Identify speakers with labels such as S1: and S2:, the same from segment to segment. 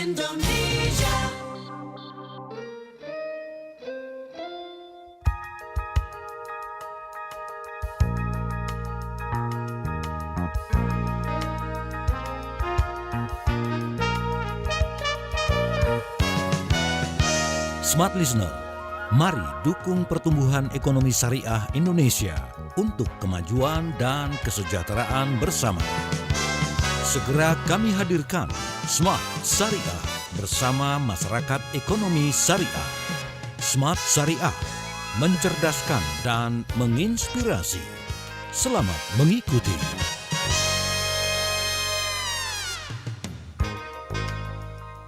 S1: Indonesia.
S2: Smart Listener, mari dukung pertumbuhan ekonomi syariah Indonesia untuk kemajuan dan kesejahteraan bersama. Segera kami hadirkan Smart Syariah bersama masyarakat ekonomi syariah. Smart Syariah, mencerdaskan dan menginspirasi. Selamat mengikuti.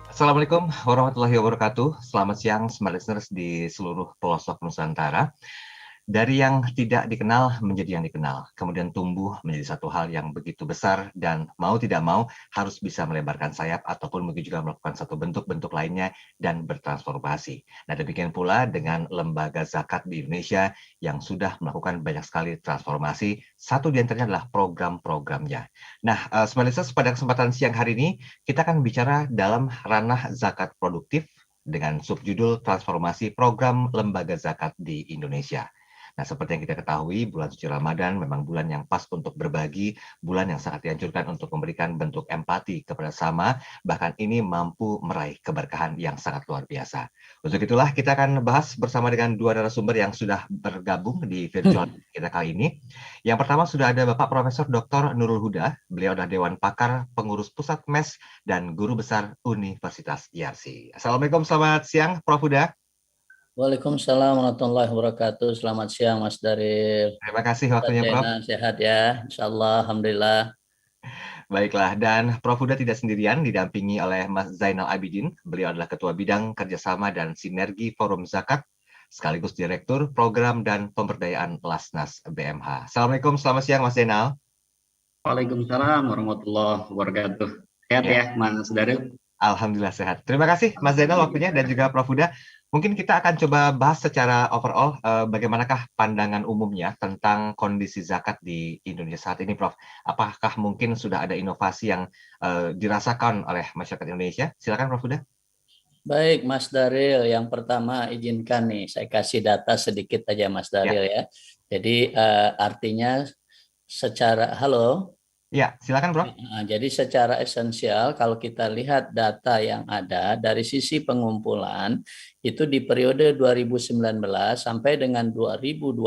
S3: Assalamualaikum warahmatullahi wabarakatuh. Selamat siang Smart Listeners di seluruh pelosok Nusantara. Dari yang tidak dikenal menjadi yang dikenal, kemudian tumbuh menjadi satu hal yang begitu besar dan mau tidak mau harus bisa melebarkan sayap ataupun mungkin juga melakukan satu bentuk-bentuk lainnya dan bertransformasi. Nah, demikian pula dengan lembaga zakat di Indonesia yang sudah melakukan banyak sekali transformasi. Satu di antaranya adalah program-programnya. Nah, Smart Listeners, pada kesempatan siang hari ini kita akan bicara dalam ranah zakat produktif dengan subjudul transformasi program lembaga zakat di Indonesia. Nah, seperti yang kita ketahui, bulan suci Ramadan memang bulan yang pas untuk berbagi, bulan yang sangat dianjurkan untuk memberikan bentuk empati kepada sama, bahkan ini mampu meraih keberkahan yang sangat luar biasa. Untuk itulah kita akan bahas bersama dengan dua narasumber yang sudah bergabung di virtual kita kali ini. Yang pertama sudah ada Bapak Profesor Dr. Nurul Huda, beliau adalah Dewan Pakar Pengurus Pusat MES dan Guru Besar Universitas IARSI. Assalamualaikum, selamat siang Prof. Huda.
S4: Waalaikumsalam warahmatullahi wabarakatuh. Selamat siang Mas Daril.
S3: Terima kasih waktunya Prof.
S4: Sehat ya, insyaallah, alhamdulillah.
S3: Baiklah, dan Prof. Huda tidak sendirian, didampingi oleh Mas Zainal Abidin. Beliau adalah Ketua Bidang Kerjasama dan Sinergi Forum Zakat, sekaligus Direktur Program dan Pemberdayaan Lasnas BMH. Assalamualaikum, selamat siang Mas Zainal.
S5: Waalaikumsalam warahmatullahi wabarakatuh. Sehat ya Mas Daril?
S3: Alhamdulillah sehat. Terima kasih Mas Zainal waktunya dan juga Prof. Huda. Mungkin kita akan coba bahas secara overall bagaimanakah pandangan umumnya tentang kondisi zakat di Indonesia saat ini, Prof. Apakah mungkin sudah ada inovasi yang dirasakan oleh masyarakat Indonesia? Silakan Prof. Huda.
S4: Baik Mas Daril, yang pertama izinkan nih saya kasih data sedikit aja Mas Daril ya. Jadi artinya secara
S3: Ya, silakan Prof.
S4: Jadi secara esensial kalau kita lihat data yang ada dari sisi pengumpulan itu di periode 2019 sampai dengan 2020,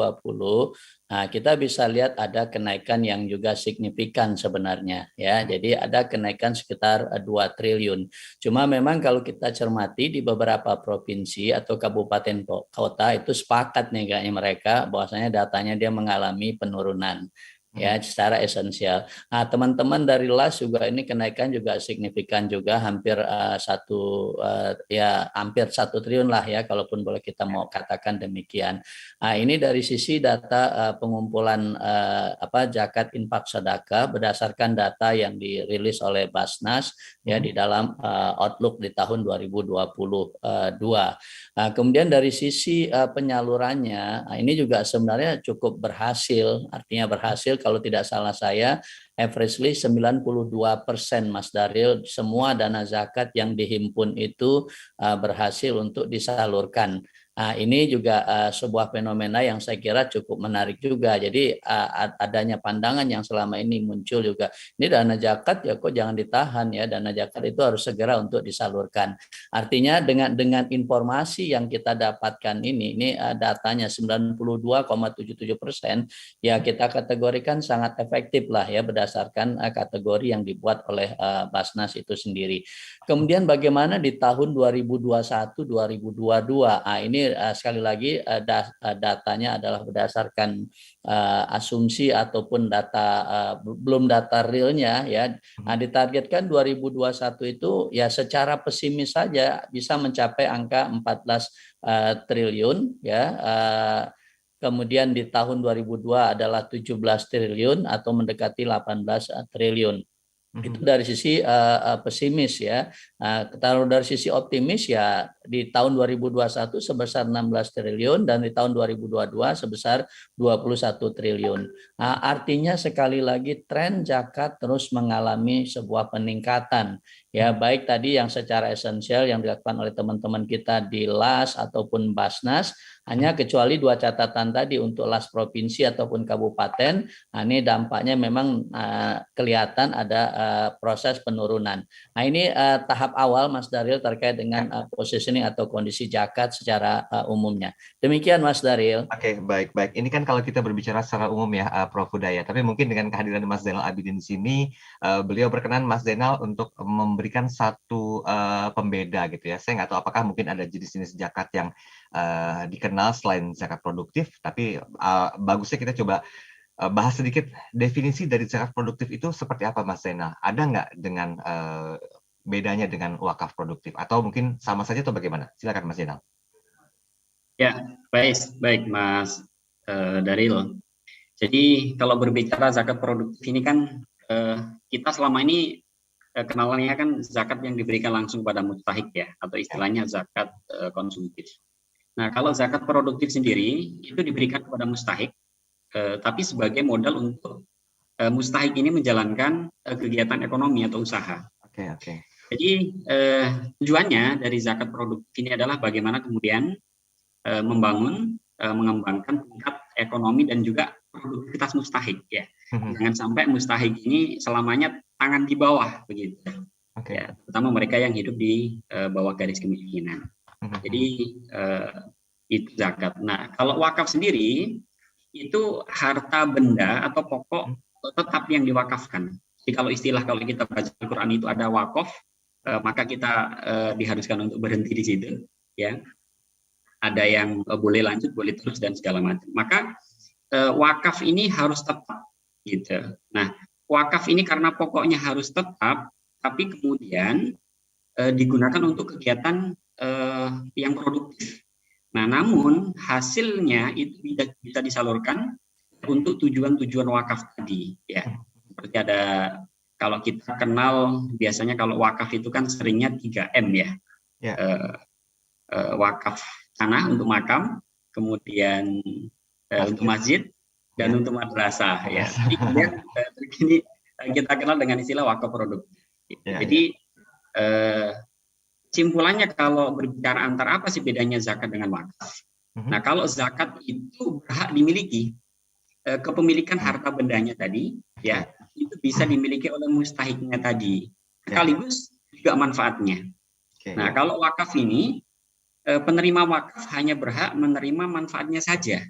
S4: nah kita bisa lihat ada kenaikan yang juga signifikan sebenarnya ya. Jadi ada kenaikan sekitar 2 triliun. Cuma memang kalau kita cermati di beberapa provinsi atau kabupaten kota itu sepakat nih kayaknya mereka bahwasanya datanya dia mengalami penurunan. Ya, secara esensial. Nah, teman-teman dari LAS juga ini kenaikan juga signifikan juga hampir hampir 1 triliun lah ya, kalaupun boleh kita mau katakan demikian. Nah, ini dari sisi data pengumpulan zakat infak sedekah berdasarkan data yang dirilis oleh Basnas ya di dalam Outlook di tahun 2022. Nah, kemudian dari sisi penyalurannya, ini juga sebenarnya cukup berhasil, artinya berhasil kalau tidak salah saya, averagely 92% Mas Daril, semua dana zakat yang dihimpun itu berhasil untuk disalurkan. Nah, ini juga sebuah fenomena yang saya kira cukup menarik juga. Jadi adanya pandangan yang selama ini muncul juga, ini dana zakat ya kok jangan ditahan ya, dana zakat itu harus segera untuk disalurkan. Artinya dengan informasi yang kita dapatkan ini datanya 92,77%, ya kita kategorikan sangat efektif lah ya berdasarkan kategori yang dibuat oleh Basnas itu sendiri. Kemudian bagaimana di tahun 2021-2022? Ini sekali lagi datanya adalah berdasarkan asumsi ataupun data belum data realnya ya. Nah, ditargetkan 2021 itu ya secara pesimis saja bisa mencapai angka 14 triliun ya. Kemudian di tahun 2002 adalah 17 triliun atau mendekati 18 triliun. Itu dari sisi pesimis ya. Kalau dari sisi optimis ya di tahun 2021 sebesar 16 triliun dan di tahun 2022 sebesar 21 triliun. Nah, artinya sekali lagi tren zakat terus mengalami sebuah peningkatan. Ya, baik tadi yang secara esensial yang dilakukan oleh teman-teman kita di LAS ataupun Basnas, hanya kecuali 2 catatan tadi untuk LAS provinsi ataupun kabupaten, nah ini dampaknya memang kelihatan ada proses penurunan. Nah ini tahap awal Mas Daryl terkait dengan positioning atau kondisi zakat secara umumnya. Demikian Mas Daryl.
S3: Oke, baik. Ini kan kalau kita berbicara secara umum ya, Prof. Hudaya, tapi mungkin dengan kehadiran Mas Zainal Abidin di sini, beliau berkenan Mas Zainal untuk memberikan satu pembeda gitu ya. Saya nggak tahu apakah mungkin ada jenis-jenis zakat yang dikenal selain zakat produktif, tapi bagusnya kita coba bahas sedikit definisi dari zakat produktif itu seperti apa Mas Zainal? Ada nggak dengan bedanya dengan wakaf produktif? Atau mungkin sama saja atau bagaimana? Silakan Mas Zainal.
S5: Ya, baik Mas Daryl. Jadi kalau berbicara zakat produktif ini kan kita selama ini kenalannya kan zakat yang diberikan langsung pada mustahik ya, atau istilahnya zakat konsumtif. Nah, kalau zakat produktif sendiri itu diberikan kepada mustahik, tapi sebagai modal untuk mustahik ini menjalankan kegiatan ekonomi atau usaha.
S3: Oke.
S5: Jadi tujuannya dari zakat produktif ini adalah bagaimana kemudian membangun, mengembangkan tingkat ekonomi dan juga produktivitas mustahik ya. Jangan sampai mustahik ini selamanya tangan di bawah begitu. Ya, terutama mereka yang hidup di bawah garis kemiskinan. Jadi itu zakat. Nah, kalau wakaf sendiri itu harta benda atau pokok tetap yang diwakafkan. Jadi kalau kita baca Al-Quran itu ada wakaf, maka kita diharuskan untuk berhenti di situ. Ya, ada yang boleh lanjut, boleh terus dan segala macam. Maka wakaf ini harus tetap, gitu. Nah, wakaf ini karena pokoknya harus tetap, tapi kemudian digunakan untuk kegiatan yang produktif. Nah, namun hasilnya itu bisa disalurkan untuk tujuan-tujuan wakaf tadi, ya. Seperti ada, kalau kita kenal biasanya kalau wakaf itu kan seringnya 3M ya. Wakaf tanah untuk makam, kemudian untuk masjid dan untuk madrasah, ya. Jadi kemudian ini kita kenal dengan istilah wakaf produktif. Jadi simpulannya kalau berbicara antara apa sih bedanya zakat dengan wakaf. Nah, kalau zakat itu berhak dimiliki, kepemilikan harta bendanya tadi, ya itu bisa dimiliki oleh mustahiknya tadi, sekaligus juga manfaatnya. Nah, kalau wakaf ini penerima wakaf hanya berhak menerima manfaatnya saja,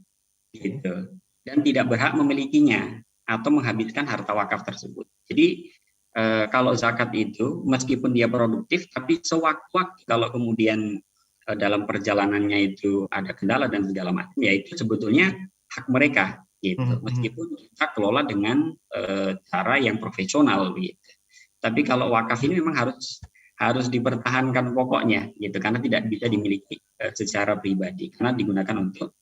S5: gitu, dan tidak berhak memilikinya atau menghabiskan harta wakaf tersebut. Jadi kalau zakat itu meskipun dia produktif, tapi sewaktu-waktu kalau kemudian dalam perjalanannya itu ada kendala dan segala macam, ya itu sebetulnya hak mereka, gitu. Meskipun kita kelola dengan cara yang profesional, gitu. Tapi kalau wakaf ini memang harus dipertahankan pokoknya, gitu, karena tidak bisa dimiliki secara pribadi, karena digunakan untuk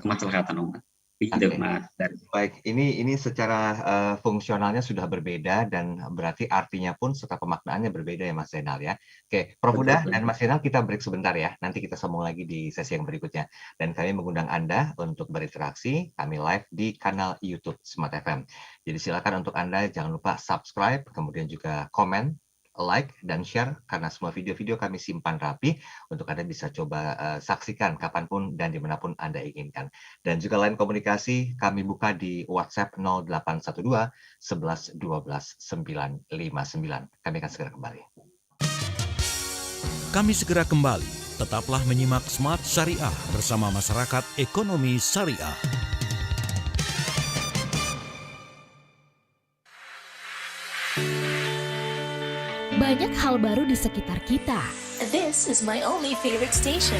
S5: kemaslahatan umat. Begitu, Mas.
S3: Baik, ini secara fungsionalnya sudah berbeda dan berarti artinya pun serta pemaknaannya berbeda ya Mas Zainal ya. Oke, Prof. Huda dan Mas Zainal, kita break sebentar ya. Nanti kita sambung lagi di sesi yang berikutnya. Dan kami mengundang Anda untuk berinteraksi, kami live di kanal YouTube Smart FM. Jadi silakan untuk Anda jangan lupa subscribe, kemudian juga komen, like dan share, karena semua video-video kami simpan rapi untuk Anda bisa coba saksikan kapanpun dan dimanapun Anda inginkan. Dan juga lain komunikasi kami buka di WhatsApp 0812 11 12 959. Kami akan segera kembali.
S2: Kami segera kembali. Tetaplah menyimak Smart Syariah bersama Masyarakat Ekonomi Syariah.
S1: Banyak hal baru di sekitar kita.
S6: This is my only favorite station.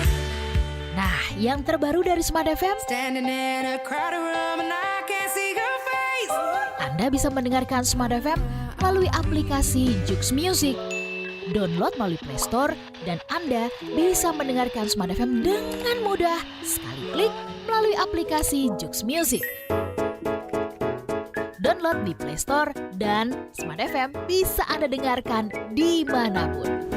S1: Nah, yang terbaru dari Smart FM, Anda bisa mendengarkan Smart FM melalui aplikasi Jux Music. Download melalui Play Store dan Anda bisa mendengarkan Smart FM dengan mudah sekali klik melalui aplikasi Jux Music. Download di Play Store dan Smart FM bisa Anda dengarkan dimanapun.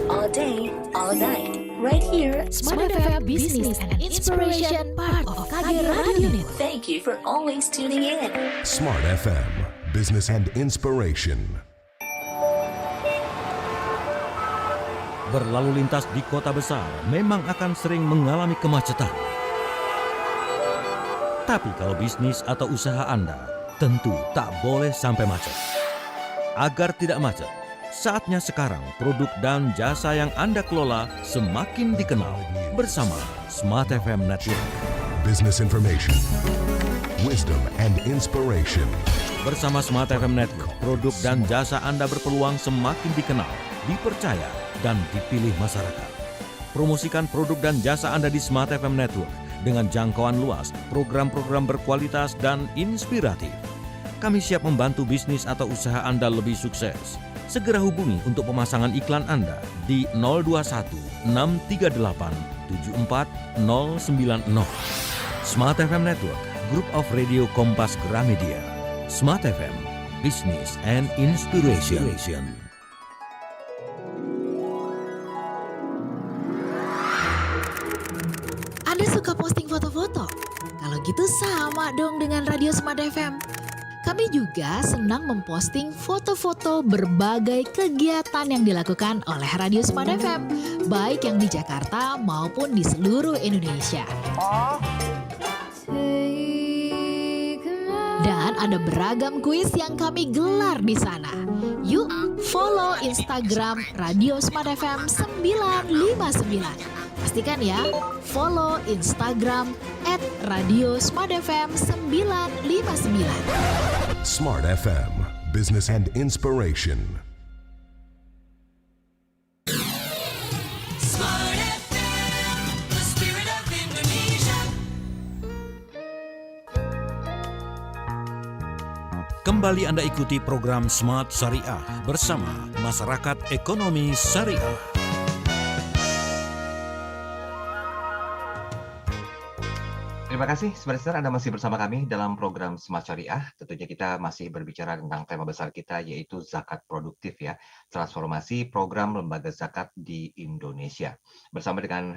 S6: All day, all night. right here.
S1: Smart FM Business and Inspiration, part of KG Radio Network.
S6: Thank you for always tuning in.
S7: Smart FM, Business and Inspiration.
S2: Berlalu lintas di kota besar memang akan sering mengalami kemacetan. Tapi kalau bisnis atau usaha Anda tentu tak boleh sampai macet. Agar tidak macet, saatnya sekarang produk dan jasa yang Anda kelola semakin dikenal bersama Smart FM Network.
S7: Business information, wisdom and inspiration.
S2: Bersama Smart FM Network, produk dan jasa Anda berpeluang semakin dikenal, dipercaya, dan dipilih masyarakat. Promosikan produk dan jasa Anda di Smart FM Network dengan jangkauan luas, program-program berkualitas dan inspiratif. Kami siap membantu bisnis atau usaha Anda lebih sukses. Segera hubungi untuk pemasangan iklan Anda di 021 638 74090. Smart FM Network, Group of Radio Kompas Gramedia. Smart FM, Business and Inspiration.
S1: Anda suka posting foto-foto? Kalau gitu sama dong dengan Radio Smart FM. Kami juga senang memposting foto-foto berbagai kegiatan yang dilakukan oleh Radio Smart FM, baik yang di Jakarta maupun di seluruh Indonesia. Dan ada beragam kuis yang kami gelar di sana. Yuk, follow Instagram Radio Smart FM 959. Pastikan ya, follow Instagram @radiosmartfm 959.
S7: Smart FM, Business and Inspiration.
S8: Smart FM, the spirit of Indonesia.
S2: Kembali Anda ikuti program Smart Syariah bersama Masyarakat Ekonomi Syariah.
S3: Terima kasih, Sobat Listener, Anda masih bersama kami dalam program Smart Syariah. Tentunya kita masih berbicara tentang tema besar kita, yaitu zakat produktif ya, transformasi program lembaga zakat di Indonesia. Bersama dengan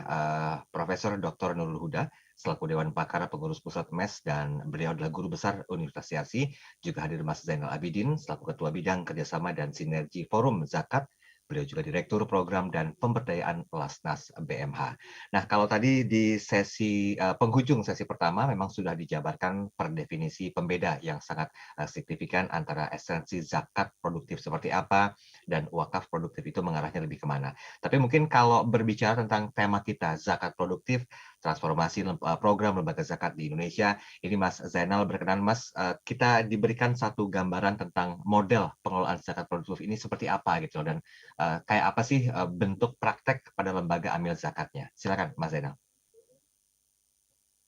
S3: Profesor Dr. Nurul Huda, selaku Dewan Pakar Pengurus Pusat MES, dan beliau adalah Guru Besar Universitas Yarsi. Juga hadir Mas Zainal Abidin, selaku Ketua Bidang Kerjasama dan Sinergi Forum Zakat. Beliau juga Direktur Program dan Pemberdayaan Lasnas BMH. Nah, kalau tadi di sesi penghujung sesi pertama memang sudah dijabarkan per definisi pembeda yang sangat signifikan antara esensi zakat produktif seperti apa dan wakaf produktif itu mengarahnya lebih kemana. Tapi mungkin kalau berbicara tentang tema kita, zakat produktif, transformasi program lembaga zakat di Indonesia, ini Mas Zainal berkenan Mas, kita diberikan satu gambaran tentang model pengelolaan zakat produktif ini seperti apa gitu, dan kayak apa sih bentuk praktek pada lembaga amil zakatnya. Silakan Mas Zainal.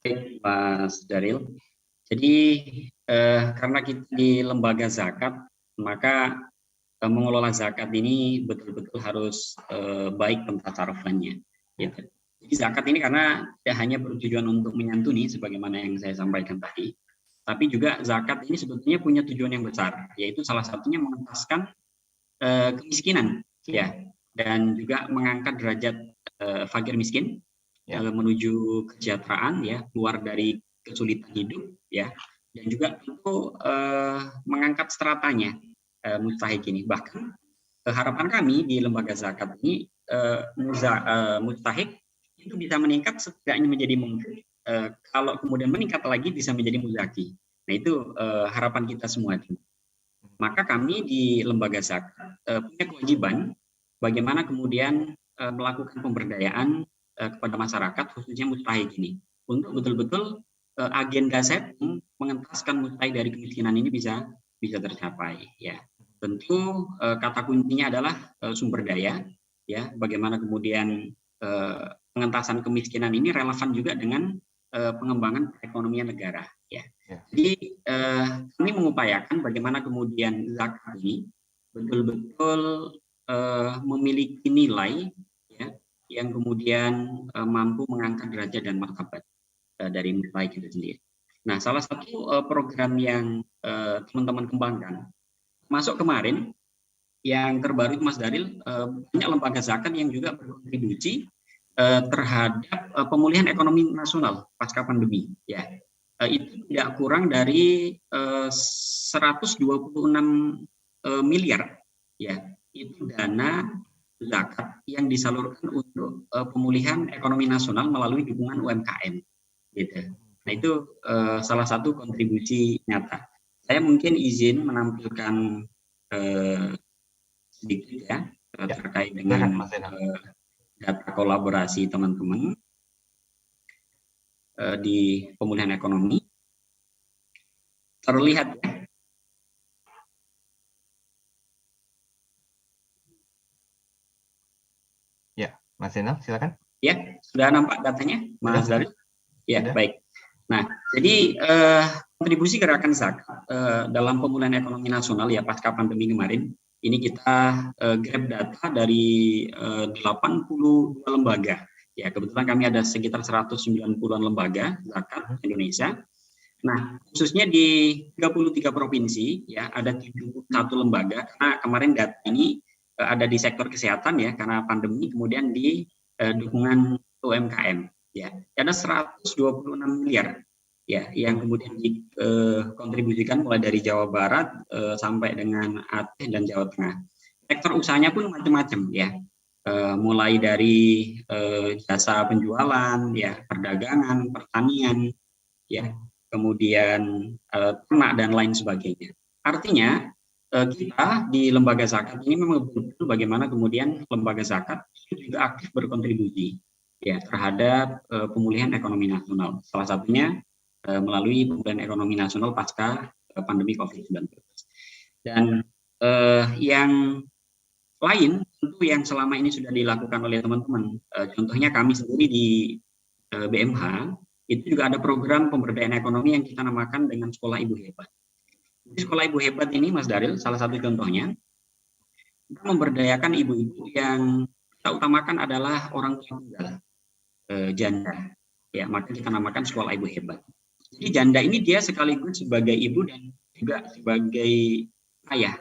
S5: Baik, Mas Daril. Jadi karena kita di lembaga zakat, maka mengelola zakat ini betul-betul harus baik pentatarufannya. Gitu. Jadi zakat ini karena tidak hanya bertujuan untuk menyantuni sebagaimana yang saya sampaikan tadi, tapi juga zakat ini sebetulnya punya tujuan yang besar, yaitu salah satunya mengentaskan kemiskinan, ya, dan juga mengangkat derajat fakir miskin ya, menuju kesejahteraan, ya, keluar dari kesulitan hidup, ya, dan juga tentu mengangkat stratanya mustahik ini. Bahkan harapan kami di lembaga zakat ini mustahik itu bisa meningkat setidaknya menjadi mungkin, kalau kemudian meningkat lagi bisa menjadi muzaki. Nah itu harapan kita semua itu. Maka kami di lembaga zakat punya kewajiban bagaimana kemudian melakukan pemberdayaan kepada masyarakat khususnya mustahik ini untuk betul-betul agenda setting mengentaskan mustahik dari kemiskinan ini bisa tercapai. Ya, tentu kata kuncinya adalah sumber daya. Ya, bagaimana kemudian pengentasan kemiskinan ini relevan juga dengan pengembangan perekonomian negara. Ya. Jadi kami mengupayakan bagaimana kemudian zakat ini betul-betul memiliki nilai, ya, yang kemudian mampu mengangkat derajat dan martabat dari nilai itu sendiri. Nah, salah satu program yang teman-teman kembangkan, masuk kemarin yang terbaru Mas Daril, banyak lembaga zakat yang juga berkontribusi terhadap pemulihan ekonomi nasional pasca pandemi, ya. Itu tidak kurang dari 126 miliar, ya. Itu dana zakat yang disalurkan untuk pemulihan ekonomi nasional melalui dukungan UMKM, gitu. Nah, itu salah satu kontribusi nyata. Saya mungkin izin menampilkan sedikit ya terkait dengan data kolaborasi teman-teman di pemulihan ekonomi. Terlihat ya.
S3: Ya, Mas Zainal, silakan.
S5: Ya, sudah nampak datanya, Mas Dari? Ya,
S3: Sudah.
S5: baik. Nah, jadi kontribusi gerakan zakat dalam pemulihan ekonomi nasional ya pasca pandemi kemarin, ini kita grab data dari 82 lembaga. Ya, kebetulan kami ada sekitar 190-an lembaga zakat Indonesia. Nah, khususnya di 33 provinsi ya ada 71 lembaga, karena kemarin data ini ada di sektor kesehatan ya karena pandemi, kemudian di dukungan UMKM ya. Ada 126 miliar ya yang kemudian dikontribusikan mulai dari Jawa Barat sampai dengan Aceh dan Jawa Tengah. Sektor usahanya pun macam-macam ya. Mulai dari jasa penjualan ya, perdagangan, pertanian ya, kemudian ternak dan lain sebagainya. Artinya kita di lembaga zakat ini memang betul bagaimana kemudian lembaga zakat itu juga aktif berkontribusi ya terhadap pemulihan ekonomi nasional. Salah satunya melalui pemulihan ekonomi nasional pasca pandemi COVID-19. Dan yang lain tentu yang selama ini sudah dilakukan oleh teman-teman. Contohnya kami sendiri di BMH itu juga ada program pemberdayaan ekonomi yang kita namakan dengan Sekolah Ibu Hebat. Jadi Sekolah Ibu Hebat ini, Mas Daril, salah satu contohnya, kita memberdayakan ibu-ibu yang kita utamakan adalah orang tua tunggal, janda. Ya, maka kita namakan Sekolah Ibu Hebat. Jadi janda ini dia sekaligus sebagai ibu dan juga sebagai ayah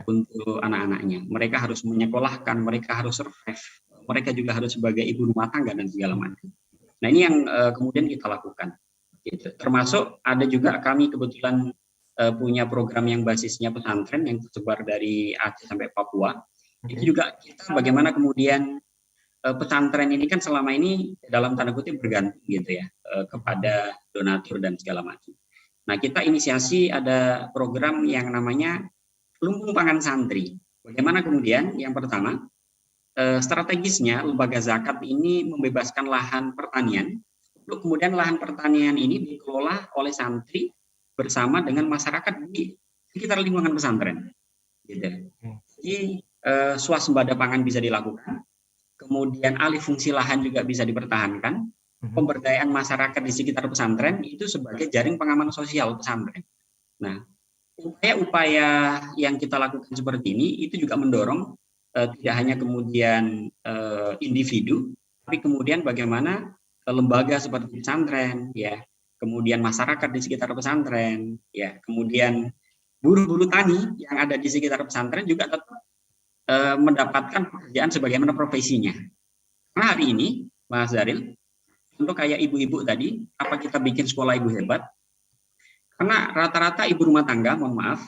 S5: untuk anak-anaknya. Mereka harus menyekolahkan, mereka harus survive, mereka juga harus sebagai ibu rumah tangga dan segala macam. Nah, ini yang kemudian kita lakukan. Gitu. Termasuk ada juga kami kebetulan punya program yang basisnya pesantren yang tersebar dari Aceh sampai Papua. Itu juga kita bagaimana kemudian pesantren ini kan selama ini dalam tanda kutip bergantung gitu ya kepada donatur dan segala macam. Nah, kita inisiasi ada program yang namanya Lumbung Pangan Santri. Bagaimana kemudian yang pertama strategisnya lembaga zakat ini membebaskan lahan pertanian untuk kemudian lahan pertanian ini dikelola oleh santri bersama dengan masyarakat di sekitar lingkungan pesantren. Gitu. Jadi swasembada pangan bisa dilakukan, kemudian alih fungsi lahan juga bisa dipertahankan, pemberdayaan masyarakat di sekitar pesantren itu sebagai jaring pengaman sosial pesantren. Nah, upaya-upaya yang kita lakukan seperti ini itu juga mendorong tidak hanya kemudian individu, tapi kemudian bagaimana lembaga seperti pesantren, ya, kemudian masyarakat di sekitar pesantren, ya, kemudian buruh-buruh tani yang ada di sekitar pesantren juga tetap mendapatkan pekerjaan sebagaimana profesinya. Nah, hari ini, Mas Daril, untuk kayak ibu-ibu tadi, apa kita bikin Sekolah Ibu Hebat? Karena rata-rata ibu rumah tangga, mohon maaf,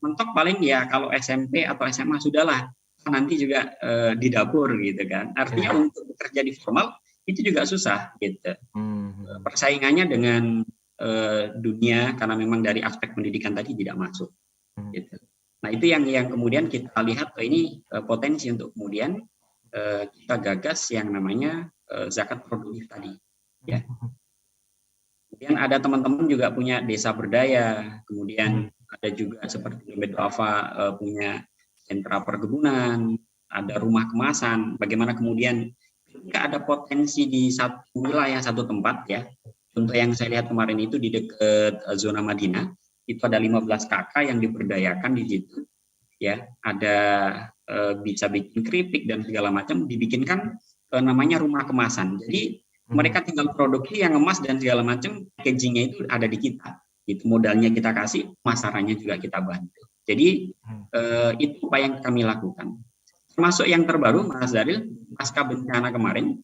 S5: mentok paling ya kalau SMP atau SMA sudahlah, nanti juga di dapur gitu kan. Artinya untuk bekerja di formal itu juga susah gitu. Persaingannya dengan dunia karena memang dari aspek pendidikan tadi tidak masuk. Gitu. Nah, itu yang kemudian kita lihat ini potensi untuk kemudian kita gagas yang namanya zakat produktif tadi. Ya. Kemudian ada teman-teman juga punya desa berdaya, kemudian ada juga seperti Dompet Duafa punya sentra perkebunan, ada rumah kemasan. Bagaimana kemudian jika ada potensi di satu wilayah, satu tempat ya. Contoh yang saya lihat kemarin itu di dekat zona Madinah, itu ada 15 kakak yang diberdayakan di situ. Ya, ada bisa bikin keripik dan segala macam, dibikinkan namanya rumah kemasan. Jadi mereka tinggal produksi yang ngemas dan segala macam, packagingnya itu ada di kita. Itu modalnya kita kasih, pemasarannya juga kita bantu. Jadi itu upaya yang kami lakukan. Termasuk yang terbaru, Mas Daril, pasca bencana kemarin,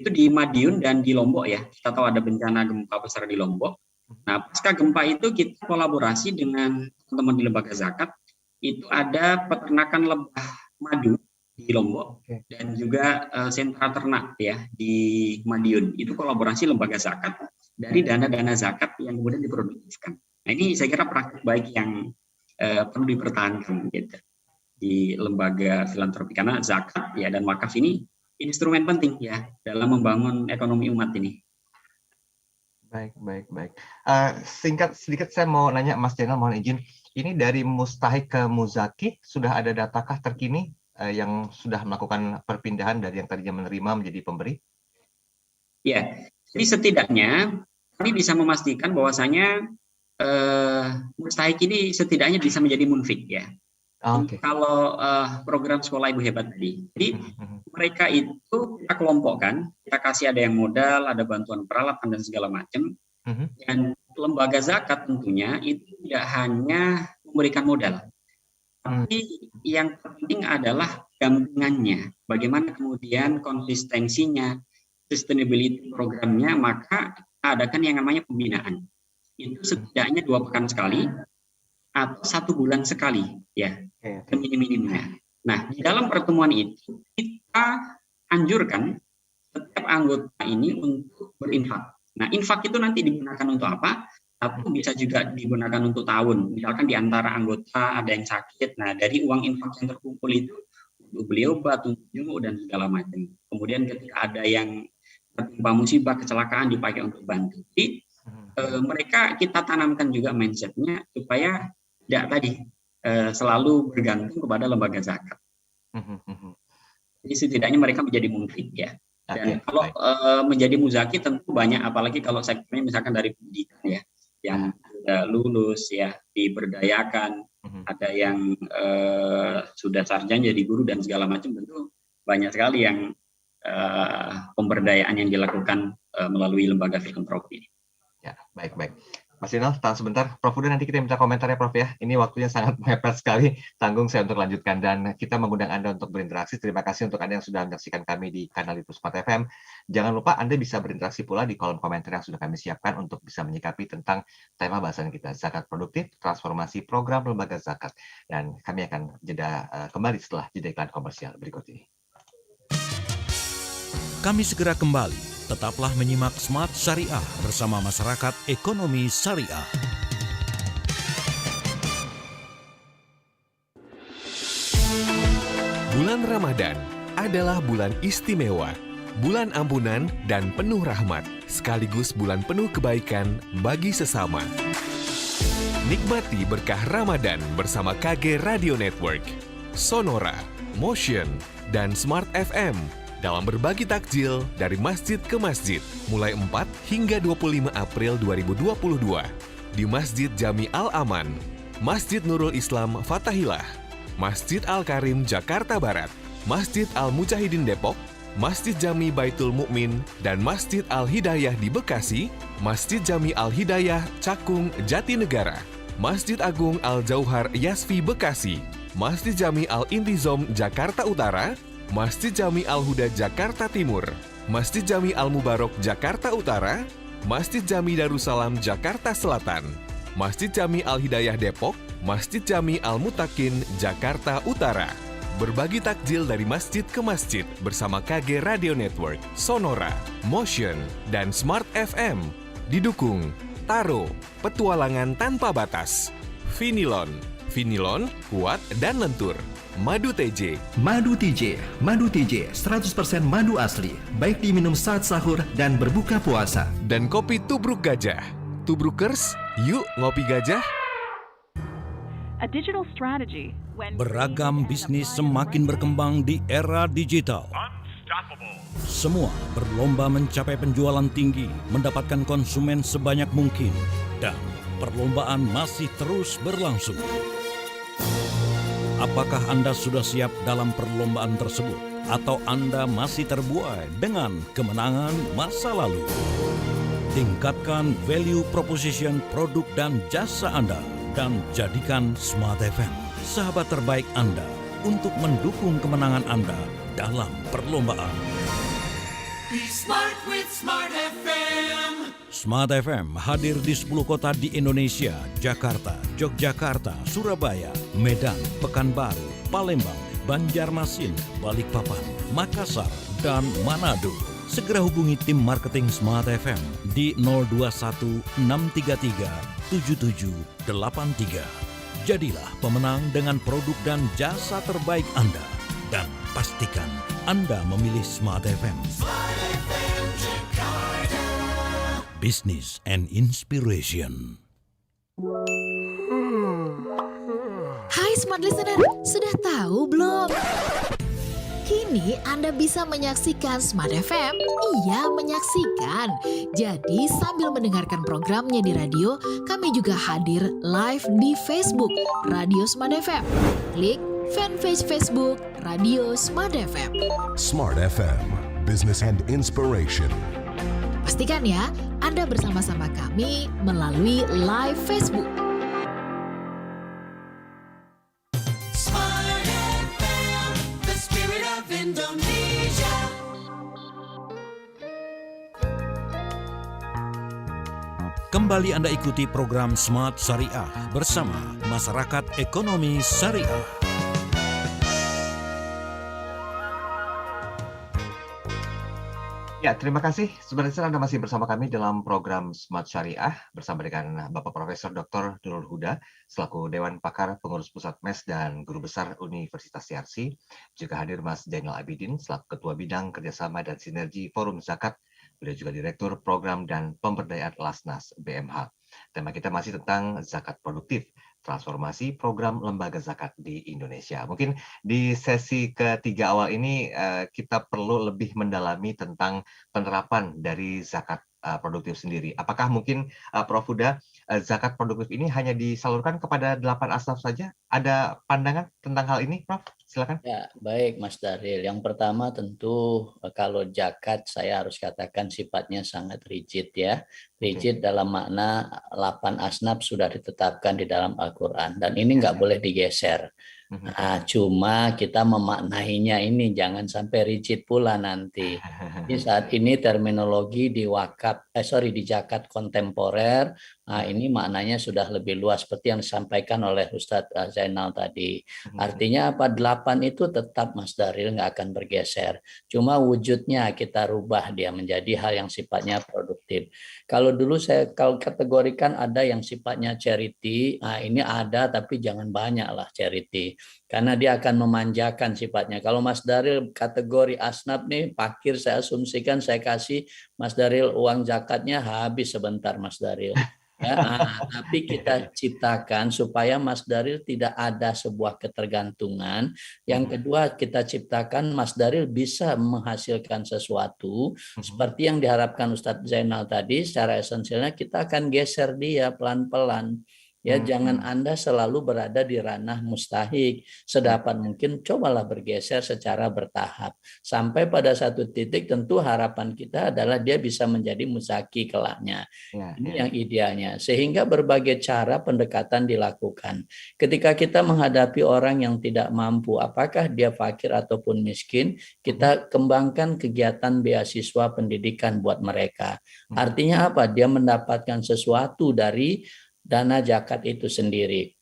S5: itu di Madiun dan di Lombok ya. Kita tahu ada bencana gempa besar di Lombok. Nah, pasca gempa itu kita kolaborasi dengan teman-teman di Lembaga Zakat. Itu ada peternakan lebah madu di Lombok dan juga sentra ternak ya di Madiun. Itu kolaborasi Lembaga Zakat dari dana-dana zakat yang kemudian diproduktifkan. Nah, ini saya kira praktik baik yang perlu dipertahankan gitu di lembaga filantropi, karena zakat ya dan wakaf ini instrumen penting ya dalam membangun ekonomi umat ini.
S3: Baik. Singkat sedikit saya mau nanya Mas Zainal, mohon izin. Ini dari mustahik ke muzaki sudah ada datakah terkini yang sudah melakukan perpindahan dari yang tadinya menerima menjadi pemberi?
S5: Ya, jadi setidaknya kami bisa memastikan bahwasanya mustahik ini setidaknya bisa menjadi munfik ya. Kalau program Sekolah Ibu Hebat tadi, jadi mereka itu kita kelompokkan, kita kasih ada yang modal, ada bantuan peralatan dan segala macam. Dan lembaga zakat tentunya itu tidak hanya memberikan modal, tapi yang penting adalah dampingannya, bagaimana kemudian konsistensinya, sustainability programnya, maka adakan yang namanya pembinaan. Itu setidaknya 2 pekan sekali atau 1 bulan sekali ya, minim-minimnya. Nah, di dalam pertemuan itu kita anjurkan setiap anggota ini untuk berinfak. Nah, infak itu nanti digunakan untuk apa? Atau bisa juga digunakan untuk tahun. Misalkan di antara anggota ada yang sakit, nah dari uang infak yang terkumpul itu untuk beli obat, untuk jenguk dan segala macam. Kemudian ketika ada yang tertimpa musibah, kecelakaan, dipakai untuk bantu. Jadi mereka kita tanamkan juga mindsetnya supaya tidak tadi selalu bergantung kepada lembaga zakat. Jadi setidaknya mereka menjadi munfik ya. Dan kalau menjadi muzaki tentu banyak, apalagi kalau sektornya misalkan dari pendidikan ya, yang sudah lulus ya, diberdayakan, ada yang sudah sarjana jadi guru dan segala macam, tentu banyak sekali yang pemberdayaan yang dilakukan melalui lembaga filantropi.
S3: Ya, baik. Mas Zainal, tahan sebentar. Prof, udah nanti kita minta komentarnya Prof ya. Ini waktunya sangat mepet sekali. Tanggung saya untuk lanjutkan. Dan kita mengundang Anda untuk berinteraksi. Terima kasih untuk Anda yang sudah menyaksikan kami di kanal YouTube Smart FM. Jangan lupa Anda bisa berinteraksi pula di kolom komentar yang sudah kami siapkan untuk bisa menyikapi tentang tema bahasan kita. Zakat produktif, transformasi program lembaga zakat. Dan kami akan jeda kembali setelah jeda iklan komersial berikut ini.
S2: Kami segera kembali. Tetaplah menyimak Smart Syariah bersama Masyarakat Ekonomi Syariah.
S9: Bulan Ramadan adalah bulan istimewa, bulan ampunan dan penuh rahmat, sekaligus bulan penuh kebaikan bagi sesama. Nikmati berkah Ramadan bersama KG Radio Network, Sonora, Motion, dan Smart FM dalam berbagi takjil dari masjid ke masjid mulai 4 hingga 25 April 2022 di Masjid Jami Al-Aman, Masjid Nurul Islam Fatahillah, Masjid Al-Karim Jakarta Barat, Masjid Al-Mujahidin Depok, Masjid Jami Baitul Mukmin, dan Masjid Al-Hidayah di Bekasi, Masjid Jami Al-Hidayah Cakung Jatinegara, Masjid Agung Al-Jauhar Yasfi Bekasi, Masjid Jami Al-Intizom Jakarta Utara, Masjid Jami Al-Huda Jakarta Timur, Masjid Jami Al-Mubarok Jakarta Utara, Masjid Jami Darussalam Jakarta Selatan, Masjid Jami Al-Hidayah Depok, Masjid Jami Al-Mutakin Jakarta Utara. Berbagi takjil dari masjid ke masjid bersama KG Radio Network, Sonora, Motion, dan Smart FM. Didukung Taro, petualangan tanpa batas. Vinilon, Vinilon kuat dan lentur. Madu TJ, 100% madu asli, baik diminum saat sahur dan berbuka puasa. Dan kopi Tubruk Gajah. Tubrukers, yuk ngopi gajah.
S2: Beragam bisnis semakin berkembang di era digital. Semua berlomba mencapai penjualan tinggi, mendapatkan konsumen sebanyak mungkin, dan perlombaan masih terus berlangsung. Apakah Anda sudah siap dalam perlombaan tersebut? Atau Anda masih terbuai dengan kemenangan masa lalu? Tingkatkan value proposition produk dan jasa Anda dan jadikan Smart FM sahabat terbaik Anda untuk mendukung kemenangan Anda dalam perlombaan.
S8: Be smart with Smart FM.
S2: Smart FM hadir di 10 kota di Indonesia: Jakarta, Yogyakarta, Surabaya, Medan, Pekanbaru, Palembang, Banjarmasin, Balikpapan, Makassar, dan Manado. Segera hubungi tim marketing Smart FM di 021 633 7783. Jadilah pemenang dengan produk dan jasa terbaik Anda. Dan pastikan Anda memilih Smart FM.
S8: Smart FM Jakarta.
S2: Business and Inspiration.
S1: Hai Smart Listener, sudah tahu belum? Kini Anda bisa menyaksikan Smart FM. Iya, menyaksikan. Jadi sambil mendengarkan programnya di radio, kami juga hadir live di Facebook Radio Smart FM. Klik fanpage Facebook Radio Smart FM.
S7: Smart FM, Business and Inspiration.
S1: Pastikan ya, Anda bersama-sama kami melalui live Facebook.
S8: Smart FM, the spirit of Indonesia.
S2: Kembali Anda ikuti program Smart Syariah bersama Masyarakat Ekonomi Syariah.
S3: Ya, terima kasih. Sebenarnya Anda masih bersama kami dalam program Smart Syariah bersama dengan Bapak Profesor Dr. Nurul Huda selaku Dewan Pakar Pengurus Pusat MES dan Guru Besar Universitas CRC. Juga hadir Mas Zainal Abidin selaku Ketua Bidang Kerjasama dan Sinergi Forum Zakat. Beliau juga Direktur Program dan Pemberdayaan Lasnas BMH. Tema kita masih tentang zakat produktif, transformasi program lembaga zakat di Indonesia. Mungkin di sesi ketiga awal ini kita perlu lebih mendalami tentang penerapan dari zakat produktif sendiri. Apakah mungkin Prof. Huda, zakat produktif ini hanya disalurkan kepada 8 asnaf saja? Ada pandangan tentang hal ini, Prof? Silakan.
S4: Ya, baik Mas Daril. Yang pertama tentu kalau zakat saya harus katakan sifatnya sangat rigid ya. Rigid dalam makna 8 asnaf sudah ditetapkan di dalam Al-Quran dan ini nggak boleh digeser. Nah, cuma kita memaknainya ini jangan sampai rigid pula nanti. Jadi saat ini terminologi di di zakat kontemporer, nah ini maknanya sudah lebih luas seperti yang disampaikan oleh Ustadz Zainal tadi. Artinya apa? 8 itu tetap Mas Daril nggak akan bergeser. Cuma wujudnya kita rubah dia menjadi hal yang sifatnya produktif. Kalau dulu saya kategorikan ada yang sifatnya charity, nah ini ada tapi jangan banyak lah charity. Karena dia akan memanjakan sifatnya. Kalau Mas Daril kategori asnaf nih, pakir saya asumsikan saya kasih Mas Daril uang zakatnya habis sebentar Mas Daril. Ya, tapi kita ciptakan supaya Mas Daril tidak ada sebuah ketergantungan. Yang kedua kita ciptakan Mas Daril bisa menghasilkan sesuatu seperti yang diharapkan Ustadz Zainal tadi. Secara esensialnya kita akan geser dia pelan-pelan. Ya, jangan Anda selalu berada di ranah mustahik. Sedapat mungkin cobalah bergeser secara bertahap. Sampai pada satu titik tentu harapan kita adalah dia bisa menjadi muzaki kelaknya. Ini yang idealnya. Sehingga berbagai cara pendekatan dilakukan. Ketika kita menghadapi orang yang tidak mampu, apakah dia fakir ataupun miskin, kita kembangkan kegiatan beasiswa pendidikan buat mereka. Artinya apa? Dia mendapatkan sesuatu dari dana zakat itu sendiri.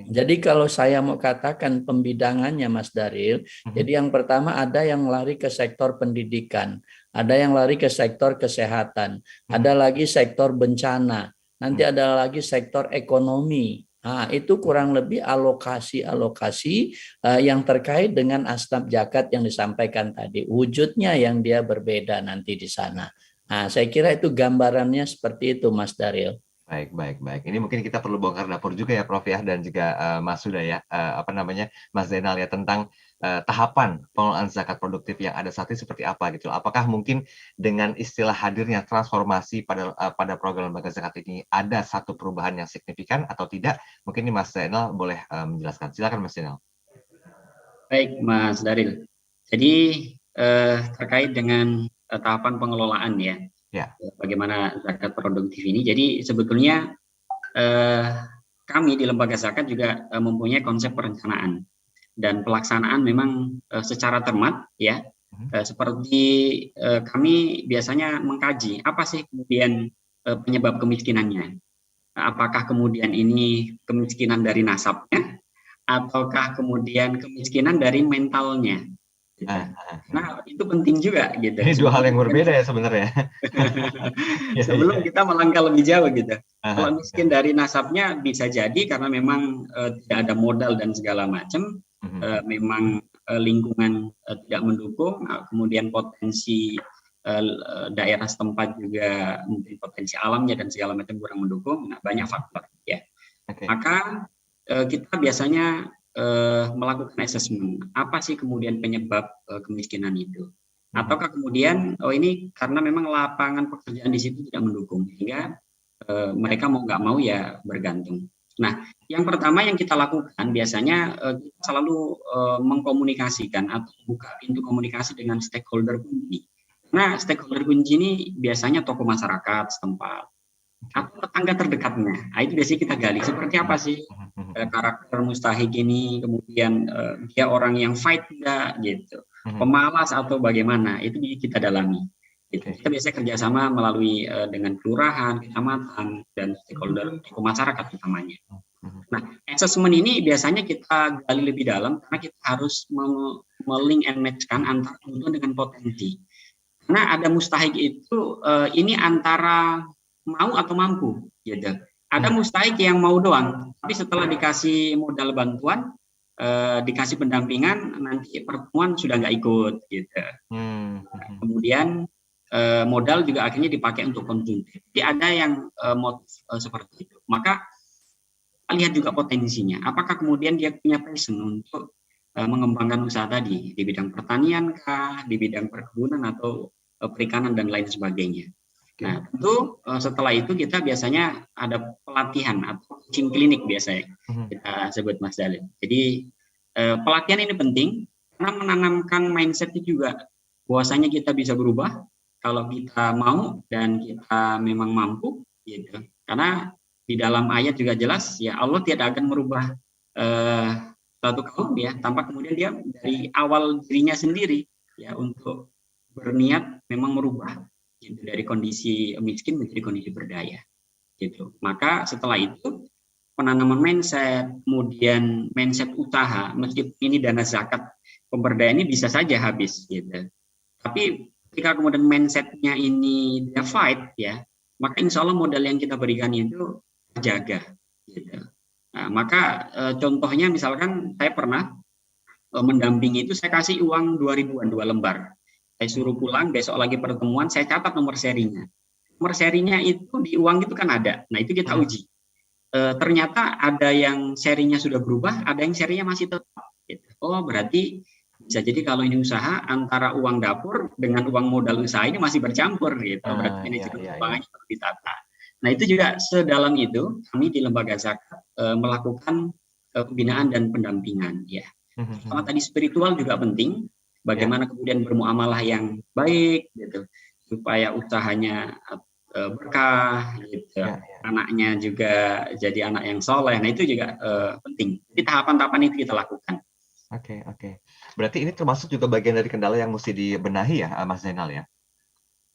S4: Jadi kalau saya mau katakan pembidangannya Mas Daril, jadi yang pertama ada yang lari ke sektor pendidikan, ada yang lari ke sektor kesehatan, ada lagi sektor bencana, nanti ada lagi sektor ekonomi. Nah, itu kurang lebih alokasi-alokasi yang terkait dengan asnaf zakat yang disampaikan tadi. Wujudnya yang dia berbeda nanti di sana. Nah, saya kira itu gambarannya seperti itu Mas Daril.
S3: Baik. Ini mungkin kita perlu bongkar dapur juga ya, Prof ya, dan juga Mas Huda ya, Mas Zainal ya, tentang tahapan pengelolaan zakat produktif yang ada saat ini seperti apa gitu. Apakah mungkin dengan istilah hadirnya transformasi pada program lembaga zakat ini ada satu perubahan yang signifikan atau tidak? Mungkin ini Mas Zainal boleh menjelaskan. Silakan Mas Zainal.
S5: Baik, Mas Daril. Jadi terkait dengan tahapan pengelolaan ya. Bagaimana zakat produktif ini. Jadi sebetulnya kami di lembaga zakat juga mempunyai konsep perencanaan dan pelaksanaan memang secara cermat ya Seperti kami biasanya mengkaji apa sih kemudian penyebab kemiskinannya. Apakah kemudian ini kemiskinan dari nasabnya, ataukah kemudian kemiskinan dari mentalnya? Gitu. Nah, itu penting juga gitu.
S3: Ini dua hal yang berbeda ya sebenarnya.
S5: Sebelum kita melangkah lebih jauh gitu. Kalau miskin dari nasabnya bisa jadi karena memang tidak ada modal dan segala macam, memang lingkungan tidak mendukung, kemudian potensi daerah setempat juga mungkin potensi alamnya dan segala macam kurang mendukung. Nah, banyak faktor ya. Maka kita biasanya melakukan assessment apa sih kemudian penyebab kemiskinan itu, ataukah kemudian ini karena memang lapangan pekerjaan di situ tidak mendukung sehingga mereka mau nggak mau ya bergantung. Nah, yang pertama yang kita lakukan biasanya kita selalu mengkomunikasikan atau buka pintu komunikasi dengan stakeholder kunci. Nah, stakeholder kunci ini biasanya tokoh masyarakat setempat atau tetangga terdekatnya. Nah, itu biasanya kita gali seperti apa sih karakter mustahik ini, kemudian dia orang yang fight enggak gitu, pemalas atau bagaimana, itu kita dalami. Kita biasanya kerjasama melalui dengan kelurahan, kecamatan, dan stakeholder masyarakat utamanya. Nah, assessment ini biasanya kita gali lebih dalam karena kita harus melink and match-kan antara kebutuhan dengan potensi. Karena ada mustahik itu ini antara mau atau mampu, gitu. Ada mustahik yang mau doang, tapi setelah dikasih modal bantuan, dikasih pendampingan, nanti pertemuan sudah nggak ikut, gitu. Kemudian modal juga akhirnya dipakai untuk konsumsi. Jadi ada yang motif seperti itu. Maka lihat juga potensinya. Apakah kemudian dia punya passion untuk mengembangkan usaha tadi di bidang pertanian kah, di bidang perkebunan atau perikanan dan lain sebagainya. Nah, tentu setelah itu kita biasanya ada pelatihan atau coaching klinik biasanya kita sebut Mas Dalil. Jadi pelatihan ini penting karena menanamkan mindset itu juga bahwasanya kita bisa berubah kalau kita mau dan kita memang mampu, gitu. Karena di dalam ayat juga jelas ya Allah tidak akan merubah suatu kaum ya tanpa kemudian dia dari awal dirinya sendiri ya untuk berniat memang merubah gitu, dari kondisi miskin menjadi kondisi berdaya gitu. Maka setelah itu penanaman mindset, kemudian mindset usaha, meskipun ini dana zakat pemberdayaan ini bisa saja habis gitu. Tapi ketika kemudian mindsetnya ini dia fight ya, maka insya Allah modal yang kita berikan itu terjaga gitu. Nah, maka contohnya misalkan saya pernah mendampingi itu saya kasih uang 2.000-an 2 lembar. Saya suruh pulang, besok lagi pertemuan, saya catat nomor serinya. Nomor serinya itu di uang itu kan ada. Nah, itu kita uji. Ternyata ada yang serinya sudah berubah, ada yang serinya masih tetap. Gitu. Oh, berarti bisa jadi kalau ini usaha antara uang dapur dengan uang modal usaha ini masih bercampur gitu. Berarti manajemen keuangannya perlu ditata. Nah, itu juga sedalam itu kami di Lembaga Zakat melakukan pembinaan dan pendampingan ya. Sama tadi spiritual juga penting. Bagaimana kemudian bermuamalah yang baik gitu supaya usahanya berkah gitu. Anaknya juga jadi anak yang soleh. Nah, itu juga penting. Jadi tahapan-tahapan itu kita lakukan.
S3: Oke. Berarti ini termasuk juga bagian dari kendala yang mesti dibenahi ya, Mas Zainal ya?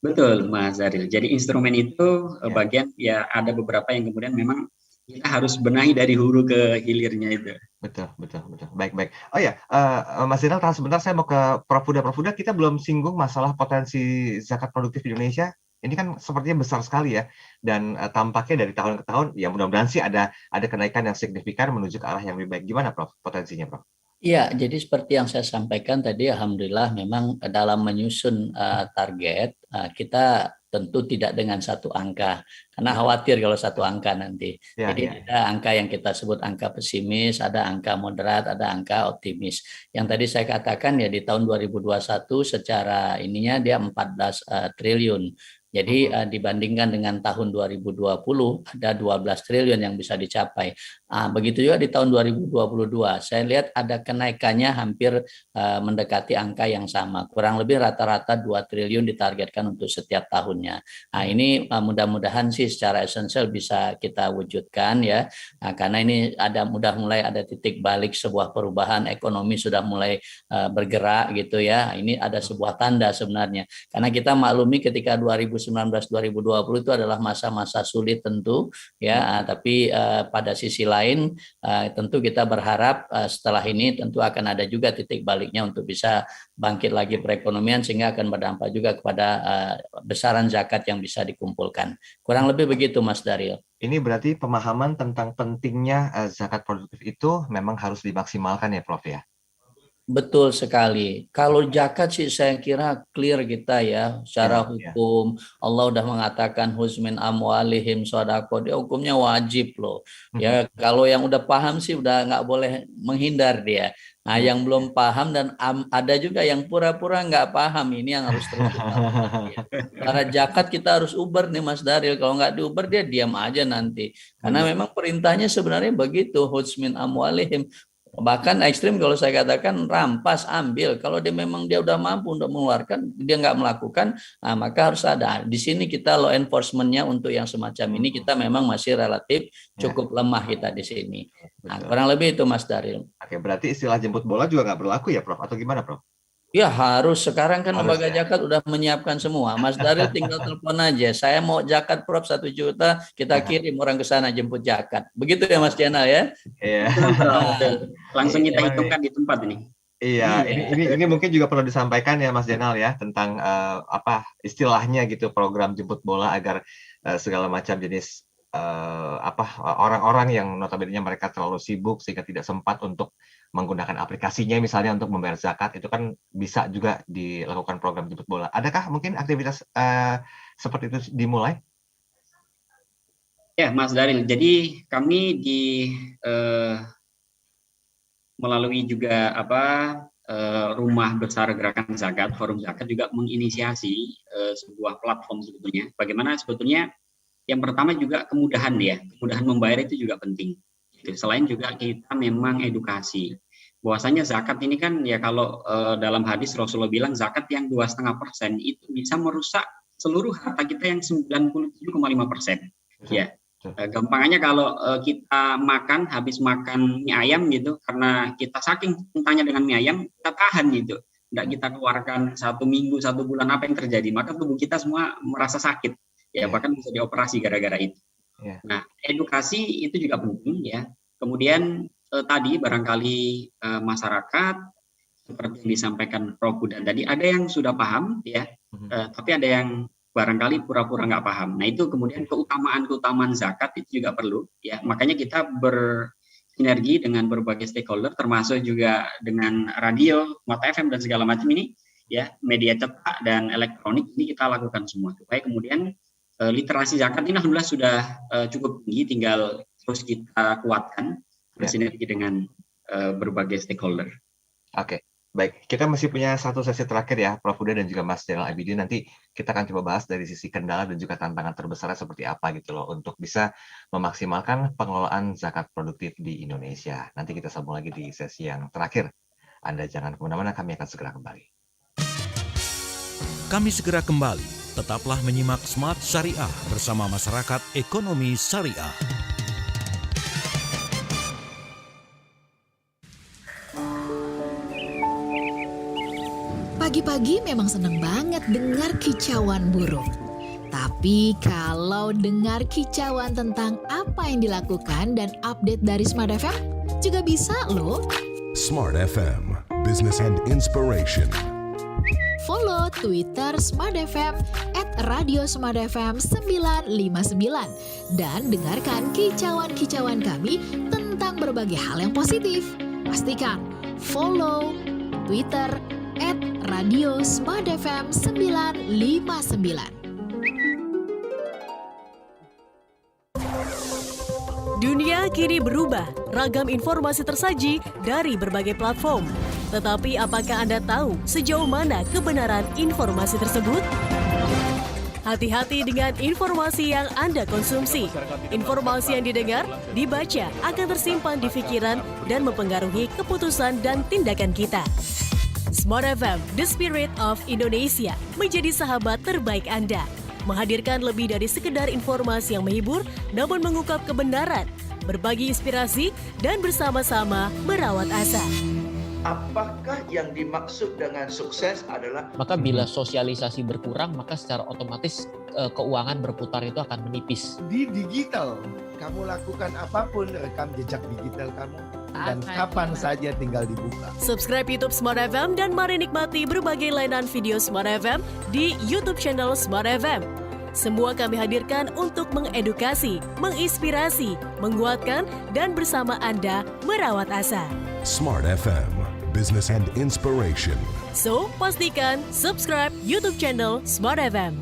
S3: Betul, Mas Zaril. Jadi instrumen itu bagian ya ada beberapa yang kemudian memang kita harus benahi dari hulu ke hilirnya itu. Betul. Baik. Oh ya, Mas Zainal, tahan sebentar, saya mau ke Prof. Huda. Prof. Huda, kita belum singgung masalah potensi zakat produktif di Indonesia. Ini kan sepertinya besar sekali ya, dan tampaknya dari tahun ke tahun, ya mudah-mudahan sih ada kenaikan yang signifikan menuju ke arah yang lebih baik. Gimana, Prof, potensinya, Prof?
S4: Iya, jadi seperti yang saya sampaikan tadi, alhamdulillah memang dalam menyusun target kita tentu tidak dengan satu angka, karena khawatir kalau satu angka nanti. Jadi ada angka yang kita sebut angka pesimis, ada angka moderat, ada angka optimis. Yang tadi saya katakan ya di tahun 2021 secara ininya dia 14 triliun. Jadi dibandingkan dengan tahun 2020 ada 12 triliun yang bisa dicapai. Begitu juga di tahun 2022, saya lihat ada kenaikannya hampir mendekati angka yang sama. Kurang lebih rata-rata 2 triliun ditargetkan untuk setiap tahunnya. Nah, ini mudah-mudahan sih secara esensial bisa kita wujudkan ya. Nah, karena ini mulai ada titik balik sebuah perubahan ekonomi sudah mulai bergerak gitu ya. Ini ada sebuah tanda sebenarnya. Karena kita maklumi ketika 2019-2020 itu adalah masa-masa sulit tentu ya, tapi pada sisi lain tentu kita berharap setelah ini tentu akan ada juga titik baliknya untuk bisa bangkit lagi perekonomian sehingga akan berdampak juga kepada besaran zakat yang bisa dikumpulkan. Kurang lebih begitu Mas Daryl.
S3: Ini berarti pemahaman tentang pentingnya zakat produktif itu memang harus dimaksimalkan ya Prof ya?
S4: Betul sekali. Kalau zakat sih saya kira clear kita ya. Secara hukum Allah udah mengatakan husmin amwalihim shadaqah. Dia hukumnya wajib loh. Ya kalau yang udah paham sih udah nggak boleh menghindar dia. Nah yang belum paham dan ada juga yang pura-pura nggak paham, ini yang harus terus kita Para zakat kita harus uber nih Mas Daryl. Kalau nggak diuber dia diam aja nanti. Karena memang perintahnya sebenarnya begitu, husmin amwalihim. Bahkan ekstrim kalau saya katakan rampas, ambil. Kalau dia memang dia udah mampu untuk mengeluarkan, dia nggak melakukan, nah maka harus ada. Di sini kita law enforcement-nya untuk yang semacam ini kita memang masih relatif cukup lemah kita di sini. Nah, kurang lebih itu Mas Daryl.
S3: Oke, berarti istilah jemput bola juga nggak berlaku ya Prof? Atau gimana Prof?
S4: Ya harus, sekarang kan lembaga zakat udah menyiapkan semua. Mas Daryl tinggal telepon aja. Saya mau zakat Prof 1 juta, kita kirim orang ke sana jemput zakat. Begitu ya Mas Diana ya?
S3: Iya.
S5: Langsung kita hitungkan di tempat ini.
S3: Iya, ini mungkin juga perlu disampaikan ya Mas Jenal ya tentang istilahnya gitu, program jemput bola agar segala macam jenis orang-orang yang notabene mereka terlalu sibuk sehingga tidak sempat untuk menggunakan aplikasinya misalnya untuk membayar zakat, itu kan bisa juga dilakukan program jemput bola. Adakah mungkin aktivitas seperti itu dimulai?
S5: Ya Mas Daryl, jadi kami melalui juga rumah besar gerakan zakat, forum zakat juga menginisiasi sebuah platform sebetulnya. Bagaimana sebetulnya yang pertama juga kemudahan membayar itu juga penting. Selain juga kita memang edukasi. Bahwasanya zakat ini kan ya kalau dalam hadis Rasulullah bilang zakat yang 2,5% itu bisa merusak seluruh harta kita yang 97,5%. Ya. Gampangnya kalau kita habis makan mie ayam gitu, karena kita saking cintanya dengan mie ayam, kita tahan gitu. Tidak kita keluarkan 1 minggu, 1 bulan, apa yang terjadi? Maka tubuh kita semua merasa sakit. Ya, bahkan bisa dioperasi gara-gara itu. Nah, edukasi itu juga penting ya. Kemudian tadi barangkali masyarakat seperti yang disampaikan Prof Budan tadi, ada yang sudah paham ya, tapi ada yang barangkali pura-pura nggak paham. Nah itu kemudian keutamaan zakat itu juga perlu ya. Makanya kita bersinergi dengan berbagai stakeholder, termasuk juga dengan radio, Smart FM dan segala macam ini ya, media cetak dan elektronik ini kita lakukan semua supaya kemudian literasi zakat ini alhamdulillah sudah cukup tinggi, tinggal terus kita kuatkan bersinergi dengan berbagai stakeholder.
S3: Oke. Baik, kita masih punya satu sesi terakhir ya, Prof Huda dan juga Mas Zainal Abidin. Nanti kita akan coba bahas dari sisi kendala dan juga tantangan terbesarnya seperti apa gitu loh, untuk bisa memaksimalkan pengelolaan zakat produktif di Indonesia. Nanti kita sambung lagi di sesi yang terakhir. Anda jangan kemana-mana, kami akan segera kembali.
S2: Kami segera kembali. Tetaplah menyimak Smart Syariah bersama Masyarakat Ekonomi Syariah.
S1: Pagi-pagi memang seneng banget dengar kicauan burung. Tapi kalau dengar kicauan tentang apa yang dilakukan dan update dari Smart FM, juga bisa loh.
S7: Smart FM, Business and Inspiration.
S1: Follow Twitter Smart FM @radiosmartfm959 dan dengarkan kicauan-kicauan kami tentang berbagai hal yang positif. Pastikan follow Twitter @radiosmartfm959.
S10: Dunia kini berubah, ragam informasi tersaji dari berbagai platform. Tetapi apakah Anda tahu sejauh mana kebenaran informasi tersebut? Hati-hati dengan informasi yang Anda konsumsi. Informasi yang didengar, dibaca akan tersimpan di pikiran dan mempengaruhi keputusan dan tindakan kita. Smart FM, The Spirit of Indonesia, menjadi sahabat terbaik Anda. Menghadirkan lebih dari sekedar informasi yang menghibur, namun mengungkap kebenaran, berbagi inspirasi, dan bersama-sama merawat asa.
S11: Apakah yang dimaksud dengan sukses adalah
S12: maka bila sosialisasi berkurang, maka secara otomatis keuangan berputar itu akan menipis.
S13: Di digital, kamu lakukan apapun, rekam jejak digital kamu, dan kapan saja tinggal dibuka.
S10: Subscribe YouTube Smart FM dan mari nikmati berbagai layanan video Smart FM di YouTube channel Smart FM. Semua kami hadirkan untuk mengedukasi, menginspirasi, menguatkan, dan bersama Anda merawat asa.
S7: Smart FM, Business and Inspiration.
S10: So, pastikan subscribe YouTube channel Smart FM.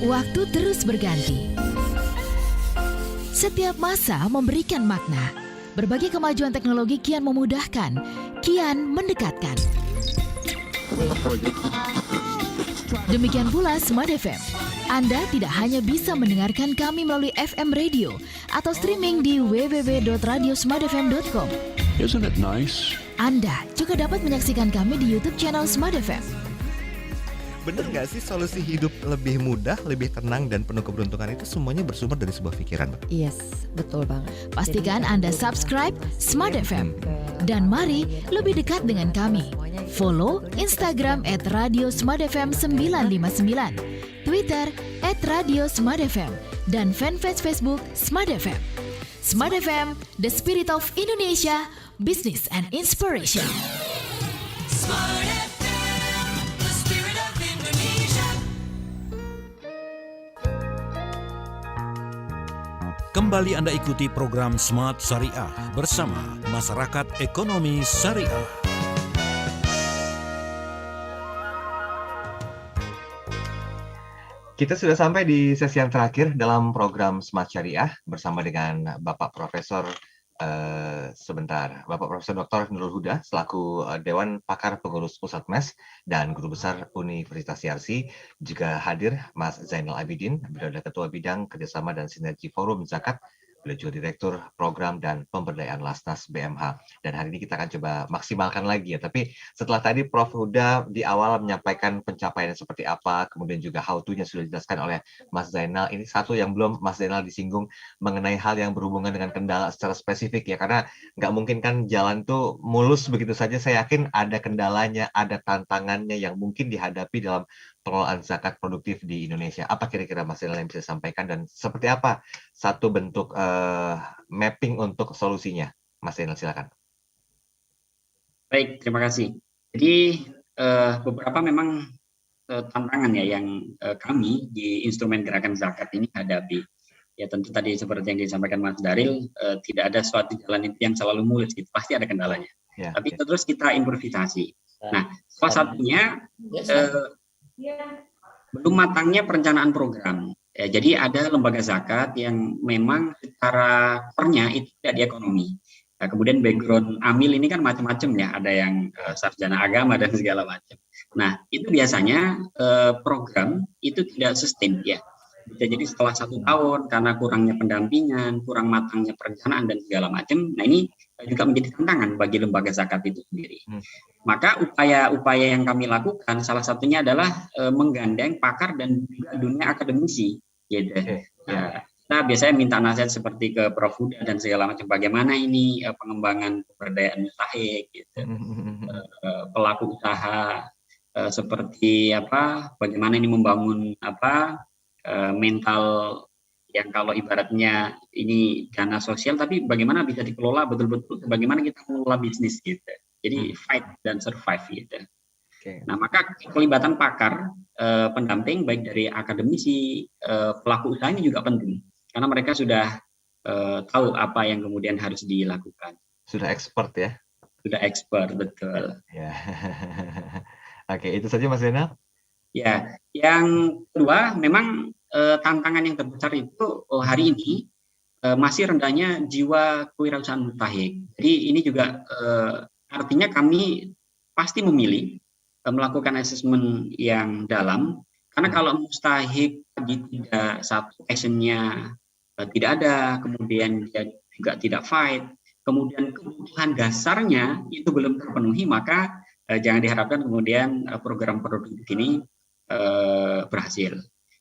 S1: Waktu terus berganti. Setiap masa memberikan makna. Berbagai kemajuan teknologi kian memudahkan, kian mendekatkan. Demikian pula Smart FM. Anda tidak hanya bisa mendengarkan kami melalui FM radio atau streaming di www.radiosmartfm.com.
S14: Isn't it nice?
S1: Anda juga dapat menyaksikan kami di YouTube channel Smart FM.
S15: Bener nggak sih solusi hidup lebih mudah, lebih tenang, dan penuh keberuntungan itu semuanya bersumber dari sebuah pikiran?
S16: Yes, betul banget.
S1: Pastikan Anda subscribe Smart FM. Dan mari lebih dekat dengan kami. Follow Instagram @radiosmartfm959, Twitter @radiosmartfm, dan fanpage Facebook Smart FM. Smart FM, The Spirit of Indonesia, Business and Inspiration.
S8: Smart FM, the spirit of Indonesia.
S2: Kembali Anda ikuti program Smart Syariah bersama Masyarakat Ekonomi Syariah.
S3: Kita sudah sampai di sesi yang terakhir dalam program Smart Syariah bersama dengan Bapak Profesor Bapak Profesor Dr. Nurul Huda selaku Dewan Pakar Pengurus Pusat MES dan Guru Besar Universitas Yarsi. Juga hadir Mas Zainal Abidin, beliau adalah Ketua Bidang Kerjasama dan Sinergi Forum Zakat. Beliau juga Direktur Program dan Pemberdayaan Lasnas BMH. Dan hari ini kita akan coba maksimalkan lagi ya. Tapi setelah tadi Prof. Huda di awal menyampaikan pencapaian seperti apa, kemudian juga how to-nya sudah dijelaskan oleh Mas Zainal. Ini satu yang belum Mas Zainal disinggung mengenai hal yang berhubungan dengan kendala secara spesifik ya. Karena nggak mungkin kan jalan tuh mulus begitu saja. Saya yakin ada kendalanya, ada tantangannya yang mungkin dihadapi dalam pengelolaan zakat produktif di Indonesia. Apa kira-kira Mas Zainal yang bisa sampaikan dan seperti apa satu bentuk mapping untuk solusinya? Mas Zainal, silakan.
S5: Baik, terima kasih. Jadi beberapa memang tantangan ya yang kami di instrumen gerakan zakat ini hadapi. Ya tentu tadi seperti yang disampaikan Mas Daril, tidak ada suatu jalan itu yang selalu mulus, gitu. Pasti ada kendalanya. Ya, tapi terus kita improvisasi. Nah, salah satunya belum matangnya perencanaan program. Ya, jadi ada lembaga zakat yang memang secara core-nya itu tidak di ekonomi. Nah, kemudian background amil ini kan macam-macam ya, ada yang sarjana agama dan segala macam. Nah, itu biasanya program itu tidak sustain ya. Bisa jadi setelah 1 tahun karena kurangnya pendampingan, kurang matangnya perencanaan dan segala macam. Nah, ini juga menjadi tantangan bagi lembaga zakat itu sendiri. Maka upaya-upaya yang kami lakukan salah satunya adalah menggandeng pakar dan juga dunia akademisi. Gitu. Ya, kita biasanya minta nasihat seperti ke Prof. Huda dan segala macam. Bagaimana ini pengembangan pemberdayaan mustahik, gitu. Pelaku usaha seperti apa? Bagaimana ini membangun mental yang kalau ibaratnya ini dana sosial, tapi bagaimana bisa dikelola betul-betul, bagaimana kita mengelola bisnis gitu. Jadi fight dan survive gitu. Nah, maka kelibatan pakar, pendamping baik dari akademisi, pelaku usaha ini juga penting karena mereka sudah tahu apa yang kemudian harus dilakukan.
S3: Sudah expert ya?
S5: Sudah expert, betul.
S3: Ya. Oke, itu saja Mas Zainal.
S5: Ya, yang kedua memang tantangan yang terbesar itu hari ini masih rendahnya jiwa kewirausahaan mustahik. Jadi ini juga artinya kami pasti memilih melakukan asesmen yang dalam, karena kalau mustahik tadi tidak satu passionnya tidak ada, kemudian dia juga tidak fight, kemudian kebutuhan dasarnya itu belum terpenuhi, maka jangan diharapkan kemudian program produktif ini berhasil.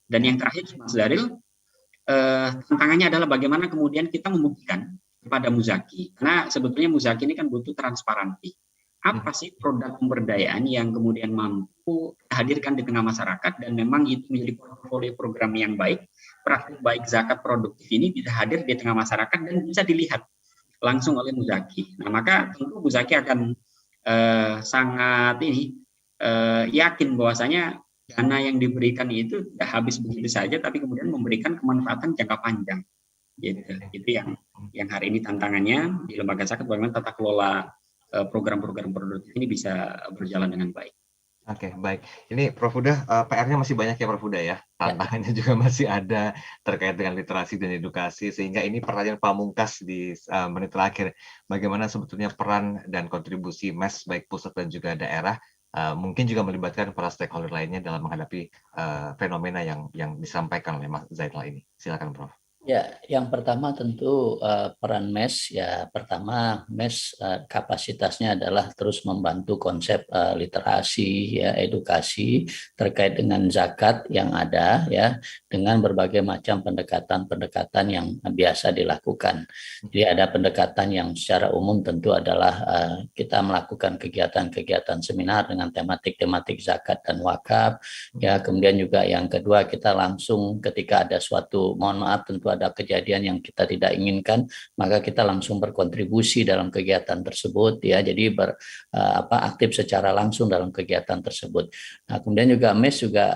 S5: Dan yang terakhir, Mas Daril, tantangannya adalah bagaimana kemudian kita membuktikan kepada Muzaki, karena sebetulnya Muzaki ini kan butuh transparansi. Apa sih produk pemberdayaan yang kemudian mampu hadirkan di tengah masyarakat dan memang itu menjadi portofolio program yang baik, praktik baik zakat produktif ini bisa hadir di tengah masyarakat dan bisa dilihat langsung oleh Muzaki. Nah, maka tentu Muzaki akan sangat yakin bahwasanya dana yang diberikan itu tidak habis begitu saja, tapi kemudian memberikan kemanfaatan jangka panjang. Gitu. Itu yang hari ini tantangannya di lembaga zakat, bagaimana tata kelola program-program produktif ini bisa berjalan dengan baik.
S3: Oke, baik. Ini Prof Huda, PR-nya masih banyak ya Prof Huda ya. Tantangannya juga masih ada terkait dengan literasi dan edukasi, sehingga ini pertanyaan pamungkas di menit terakhir. Bagaimana sebetulnya peran dan kontribusi MES baik pusat dan juga daerah, mungkin juga melibatkan para stakeholder lainnya dalam menghadapi fenomena yang disampaikan oleh Mas Zainal ini. Silakan Prof.
S4: Ya, yang pertama tentu peran MES ya. Pertama, MES kapasitasnya adalah terus membantu konsep literasi ya, edukasi terkait dengan zakat yang ada ya, dengan berbagai macam pendekatan-pendekatan yang biasa dilakukan. Jadi ada pendekatan yang secara umum tentu adalah kita melakukan kegiatan-kegiatan seminar dengan tematik-tematik zakat dan wakaf ya. Kemudian juga yang kedua, kita langsung ketika ada suatu, mohon maaf tentu ada kejadian yang kita tidak inginkan, maka kita langsung berkontribusi dalam kegiatan tersebut ya. Jadi aktif secara langsung dalam kegiatan tersebut. Nah, kemudian juga MES juga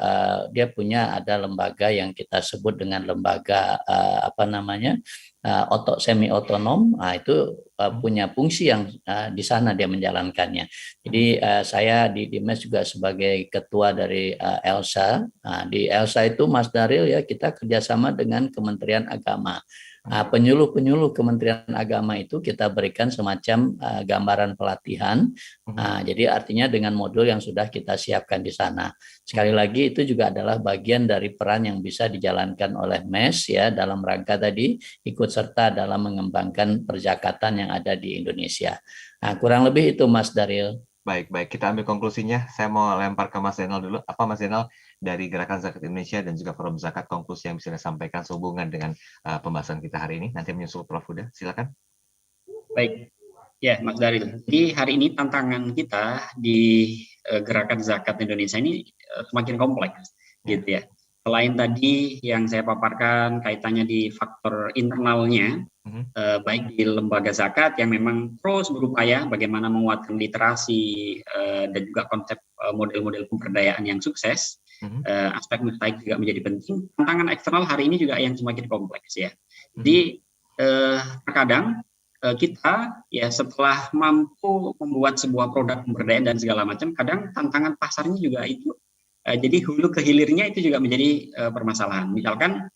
S4: dia punya ada lembaga yang kita sebut dengan lembaga semi otonom. Nah, itu punya fungsi yang di sana dia menjalankannya. Jadi saya di MES juga sebagai ketua dari ELSA. Nah, di ELSA itu Mas Daril ya, kita kerjasama dengan Kementerian Agama. Penyuluh-penyuluh Kementerian Agama itu kita berikan semacam gambaran pelatihan. Jadi artinya dengan modul yang sudah kita siapkan di sana. Sekali lagi itu juga adalah bagian dari peran yang bisa dijalankan oleh MES ya, dalam rangka tadi ikut serta dalam mengembangkan perzakatan yang ada di Indonesia. Nah, kurang lebih itu Mas Daril.
S3: Baik, kita ambil konklusinya. Saya mau lempar ke Mas Zainal dulu. Apa Mas Zainal dari Gerakan Zakat Indonesia dan juga Forum Zakat, konklusi yang bisa disampaikan sehubungan dengan pembahasan kita hari ini? Nanti menyusul Prof Huda, silakan.
S5: Baik, ya Mas Daril. Jadi hari ini tantangan kita di Gerakan Zakat Indonesia ini semakin kompleks, gitu ya. Selain tadi yang saya paparkan kaitannya di faktor internalnya, baik di lembaga zakat yang memang terus berupaya bagaimana menguatkan literasi dan juga konsep model-model pemberdayaan yang sukses, aspek mustahik juga menjadi penting. Tantangan eksternal hari ini juga yang semakin kompleks ya. Jadi terkadang kita ya setelah mampu membuat sebuah produk pemberdayaan dan segala macam, kadang tantangan pasarnya juga itu jadi hulu ke hilirnya itu juga menjadi permasalahan. Misalkan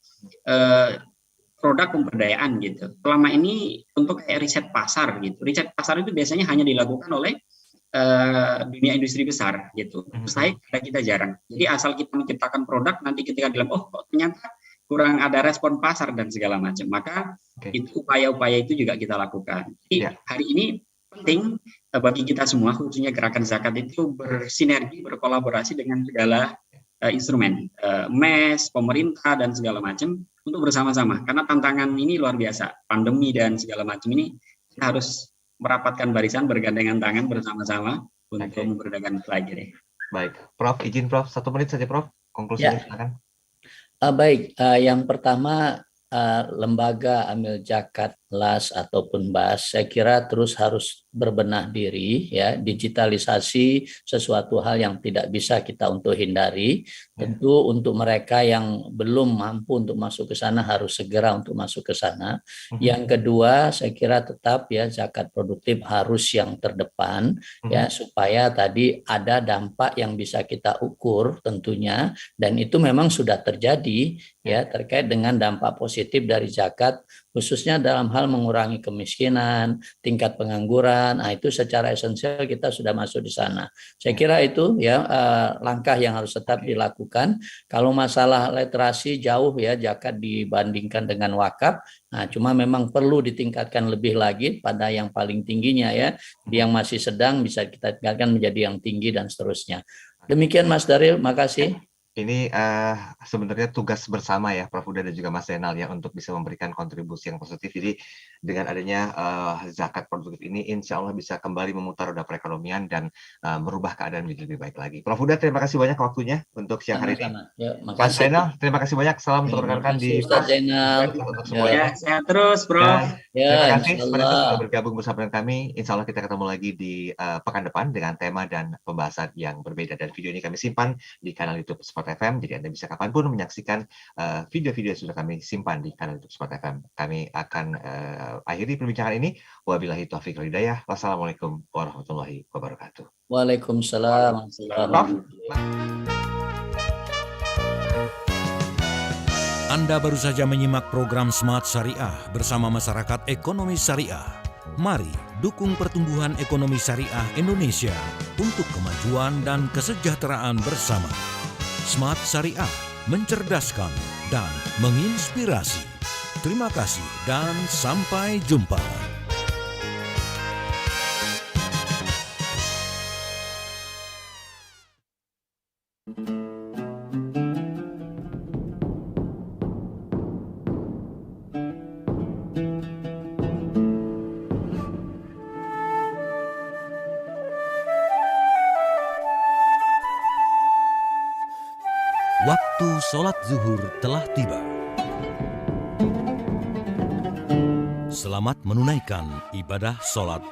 S5: produk pemberdayaan gitu. Selama ini untuk kayak riset pasar gitu. Riset pasar itu biasanya hanya dilakukan oleh dunia industri besar gitu. Mustahik kita jarang. Jadi asal kita menciptakan produk, nanti ketika bilang kok ternyata kurang ada respon pasar dan segala macam. Maka itu upaya-upaya itu juga kita lakukan. Jadi hari ini penting bagi kita semua, khususnya Gerakan Zakat itu bersinergi, berkolaborasi dengan segala instrumen, MES, pemerintah dan segala macam untuk bersama-sama. Karena tantangan ini luar biasa, pandemi dan segala macam ini kita harus merapatkan barisan, bergandengan tangan bersama-sama untuk memberdayakan lagi.
S3: Baik, Prof, izin Prof, 1 menit saja Prof, konklusinya silakan.
S4: Baik, yang pertama lembaga amil zakat LAS ataupun BAS saya kira terus harus berbenah diri ya. Digitalisasi sesuatu hal yang tidak bisa kita untuk hindari. Tentu untuk mereka yang belum mampu untuk masuk ke sana harus segera untuk masuk ke sana. Yang kedua saya kira tetap ya zakat produktif harus yang terdepan ya, supaya tadi ada dampak yang bisa kita ukur tentunya, dan itu memang sudah terjadi ya terkait dengan dampak positif dari zakat khususnya dalam hal mengurangi kemiskinan, tingkat pengangguran. Nah, itu secara esensial kita sudah masuk di sana. Saya kira itu ya langkah yang harus tetap dilakukan. Kalau masalah literasi jauh ya zakat dibandingkan dengan wakaf. Nah, cuma memang perlu ditingkatkan lebih lagi pada yang paling tingginya ya. Yang masih sedang bisa kita tingkatkan menjadi yang tinggi dan seterusnya. Demikian Mas Daryl, makasih.
S3: Ini sebenarnya tugas bersama ya Prof. Huda dan juga Mas Zainal ya untuk bisa memberikan kontribusi yang positif. Jadi dengan adanya zakat produktif ini insya Allah bisa kembali memutar roda perekonomian dan merubah keadaan menjadi lebih baik lagi. Prof. Huda, terima kasih banyak waktunya untuk siang hari ini.
S4: Ya,
S3: Mas Zainal, terima kasih banyak. Salam untuk rekan-rekan di
S4: Ustaz Zainal.
S3: untuk semuanya.
S5: Sehat terus, Prof.
S3: Terima kasih sudah bergabung bersama dengan kami. Insya Allah kita ketemu lagi di pekan depan dengan tema dan pembahasan yang berbeda. Dan video ini kami simpan di kanal YouTube Smart FM, jadi Anda bisa kapanpun menyaksikan video-video yang sudah kami simpan di kanal YouTube Smart FM. Kami akan akhiri perbincangan ini. Wabillahi taufiq wal hidayah. Wassalamualaikum warahmatullahi wabarakatuh.
S4: Waalaikumsalam.
S2: Anda baru saja menyimak program Smart Syariah bersama Masyarakat Ekonomi Syariah. Mari dukung pertumbuhan ekonomi syariah Indonesia untuk kemajuan dan kesejahteraan bersama. Smart Syariah, mencerdaskan dan menginspirasi. Terima kasih dan sampai jumpa. Waktu sholat zuhur telah tiba. Selamat menunaikan ibadah sholat